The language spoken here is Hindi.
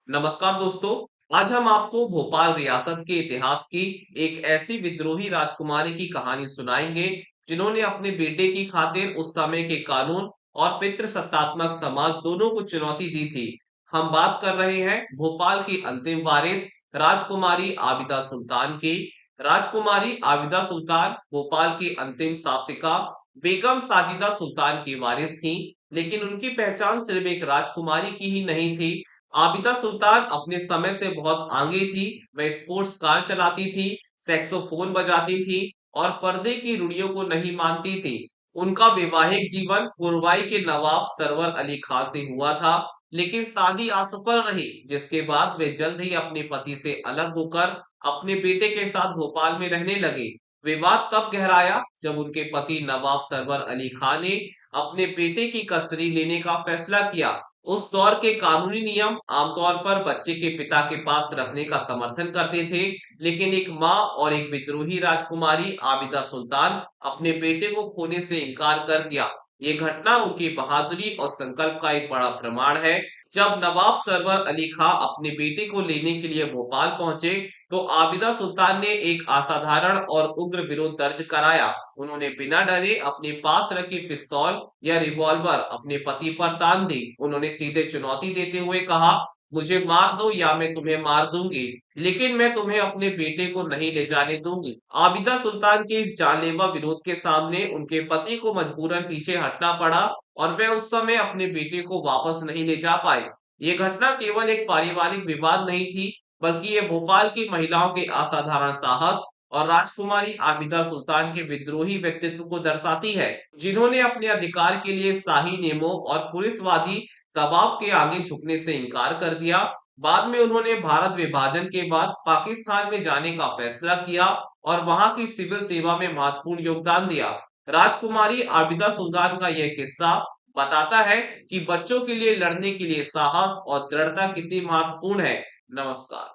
नमस्कार दोस्तों। आज हम आपको भोपाल रियासत के इतिहास की एक ऐसी विद्रोही राजकुमारी की कहानी सुनाएंगे जिन्होंने अपने बेटे की खातिर उस समय के कानून और पितृसत्तात्मक समाज दोनों को चुनौती दी थी। हम बात कर रहे हैं भोपाल की अंतिम वारिस राजकुमारी आबिदा सुल्तान की। राजकुमारी आबिदा सुल्तान भोपाल की अंतिम शासिका बेगम साजिदा सुल्तान की वारिस थी, लेकिन उनकी पहचान सिर्फ एक राजकुमारी की ही नहीं थी। आबिदा सुल्तान अपने समय से बहुत आगे थी। वह स्पोर्ट्स कार चलाती थी, सैक्सोफोन बजाती थी और पर्दे की रूढ़ियों को नहीं मानती थी। उनका वैवाहिक जीवन पुरवाई के नवाब सरवर अली खान से हुआ था, लेकिन शादी असफल रही, जिसके बाद वे जल्द ही अपने पति से अलग होकर अपने बेटे के साथ भोपाल में रहने लगे। विवाद तब गहराया जब उनके पति नवाब सरवर अली खान ने अपने बेटे की कस्टडी लेने का फैसला किया। उस दौर के कानूनी नियम आमतौर पर बच्चे के पिता के पास रखने का समर्थन करते थे, लेकिन एक माँ और एक विद्रोही राजकुमारी आबिदा सुल्तान अपने बेटे को खोने से इनकार कर दिया। ये घटना उनकी बहादुरी और संकल्प का एक बड़ा प्रमाण है। जब नवाब सरवर अली खां अपने बेटे को लेने के लिए भोपाल पहुंचे, तो आबिदा सुल्तान ने एक असाधारण और उग्र विरोध दर्ज कराया। उन्होंने बिना डरे अपने पास रखी पिस्तौल या रिवॉल्वर अपने पति पर तान दी। उन्होंने सीधे चुनौती देते हुए कहा, मुझे मार दो या मैं तुम्हें मार दूंगी, लेकिन मैं तुम्हें अपने बेटे को नहीं ले जाने दूंगी। आबिदा सुल्तान के इस जानलेवा विरोध के सामने उनके पति को मजबूरन पीछे हटना पड़ा और वे उस समय अपने बेटे को वापस नहीं ले जा पाए। ये घटना केवल एक पारिवारिक विवाद नहीं थी, बल्कि ये भोपाल की महिलाओं के असाधारण साहस और राजकुमारी आबिदा सुल्तान के विद्रोही व्यक्तित्व को दर्शाती है, जिन्होंने अपने अधिकार के लिए शाही नियमों और पुलिसवादी दबाव के आगे झुकने से इनकार कर दिया। बाद में उन्होंने भारत विभाजन के बाद पाकिस्तान में जाने का फैसला किया और वहां की सिविल सेवा में महत्वपूर्ण योगदान दिया। राजकुमारी आबिदा सुल्तान का यह किस्सा बताता है कि बच्चों के लिए लड़ने के लिए साहस और दृढ़ता कितनी महत्वपूर्ण है। नमस्कार।